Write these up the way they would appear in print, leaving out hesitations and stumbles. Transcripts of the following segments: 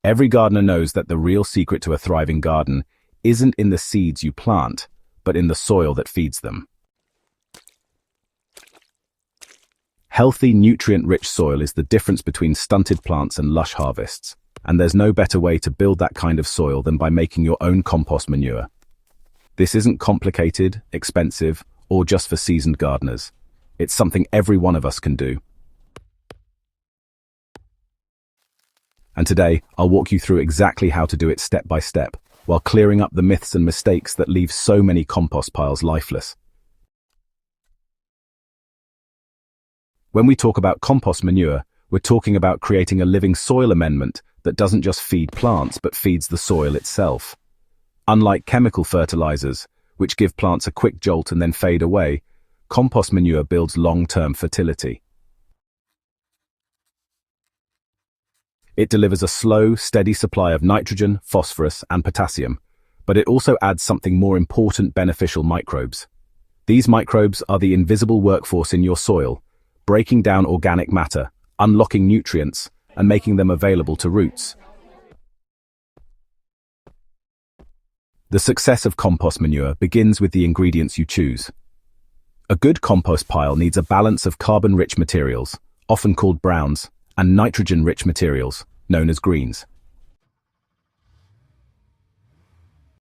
Every gardener knows that the real secret to a thriving garden isn't in the seeds you plant, but in the soil that feeds them. Healthy, nutrient-rich soil is the difference between stunted plants and lush harvests, and there's no better way to build that kind of soil than by making your own compost manure. This isn't complicated, expensive, or just for seasoned gardeners. It's something every one of us can do. And today, I'll walk you through exactly how to do it step by step, while clearing up the myths and mistakes that leave so many compost piles lifeless. When we talk about compost manure, we're talking about creating a living soil amendment that doesn't just feed plants but feeds the soil itself. Unlike chemical fertilizers, which give plants a quick jolt and then fade away, compost manure builds long-term fertility. It delivers a slow, steady supply of nitrogen, phosphorus, and potassium, but it also adds something more important: beneficial microbes. These microbes are the invisible workforce in your soil, breaking down organic matter, unlocking nutrients, and making them available to roots. The success of compost manure begins with the ingredients you choose. A good compost pile needs a balance of carbon-rich materials, often called browns, and nitrogen-rich materials, known as greens.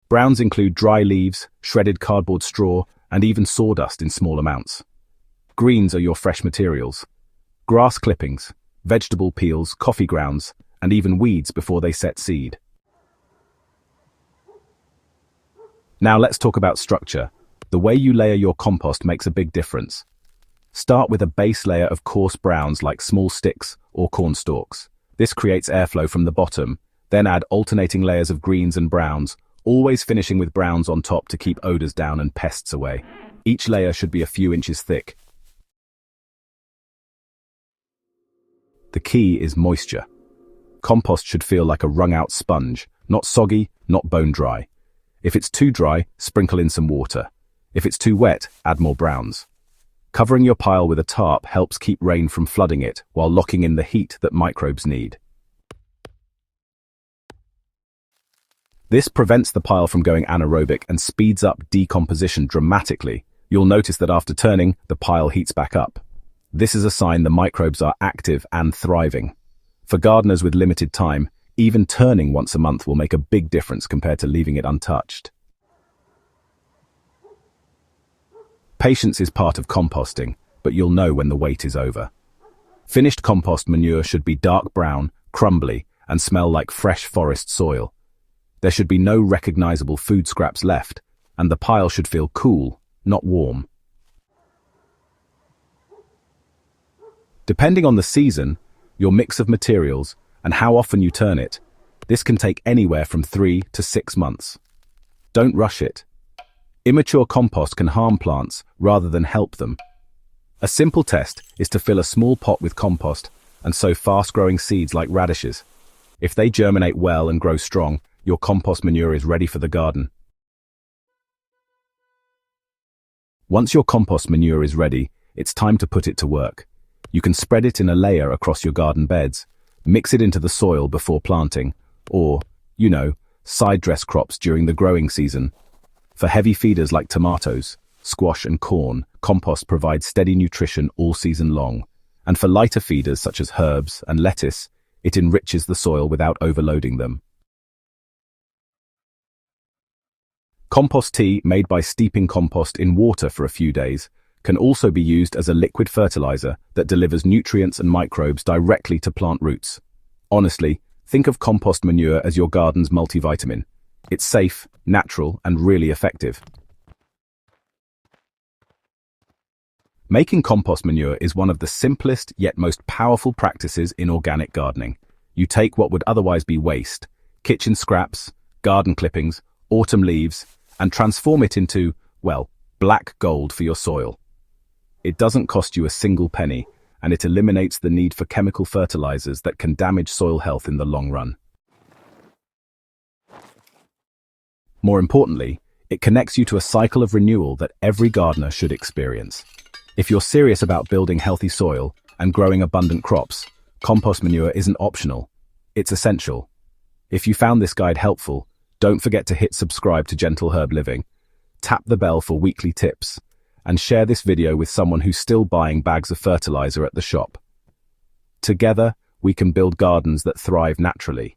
Browns include dry leaves, shredded cardboard straw, and even sawdust in small amounts. Greens are your fresh materials: grass clippings, vegetable peels, coffee grounds, and even weeds before they set seed. Now let's talk about structure. The way you layer your compost makes a big difference. Start with a base layer of coarse browns like small sticks or corn stalks. This creates airflow from the bottom. Then add alternating layers of greens and browns, always finishing with browns on top to keep odors down and pests away. Each layer should be a few inches thick. The key is moisture. Compost should feel like a wrung-out sponge, not soggy, not bone-dry. If it's too dry, sprinkle in some water. If it's too wet, add more browns. Covering your pile with a tarp helps keep rain from flooding it while locking in the heat that microbes need. This prevents the pile from going anaerobic and speeds up decomposition dramatically. You'll notice that after turning, the pile heats back up. This is a sign the microbes are active and thriving. For gardeners with limited time, even turning once a month will make a big difference compared to leaving it untouched. Patience is part of composting, but you'll know when the wait is over. Finished compost manure should be dark brown, crumbly, and smell like fresh forest soil. There should be no recognizable food scraps left, and the pile should feel cool, not warm. Depending on the season, your mix of materials, and how often you turn it, this can take anywhere from 3 to 6 months. Don't rush it. Immature compost can harm plants rather than help them. A simple test is to fill a small pot with compost and sow fast-growing seeds like radishes. If they germinate well and grow strong, your compost manure is ready for the garden. Once your compost manure is ready, it's time to put it to work. You can spread it in a layer across your garden beds, mix it into the soil before planting, or, side dress crops during the growing season. For heavy feeders like tomatoes, squash and corn, compost provides steady nutrition all season long. And for lighter feeders such as herbs and lettuce, it enriches the soil without overloading them. Compost tea, made by steeping compost in water for a few days, can also be used as a liquid fertilizer that delivers nutrients and microbes directly to plant roots. Honestly, think of compost manure as your garden's multivitamin. It's safe, natural, and really effective. Making compost manure is one of the simplest yet most powerful practices in organic gardening. You take what would otherwise be waste, kitchen scraps, garden clippings, autumn leaves, and transform it into, black gold for your soil. It doesn't cost you a single penny, and it eliminates the need for chemical fertilizers that can damage soil health in the long run. More importantly, it connects you to a cycle of renewal that every gardener should experience. If you're serious about building healthy soil and growing abundant crops, compost manure isn't optional. It's essential. If you found this guide helpful, don't forget to hit subscribe to Gentle Herb Living, tap the bell for weekly tips, and share this video with someone who's still buying bags of fertilizer at the shop. Together, we can build gardens that thrive naturally.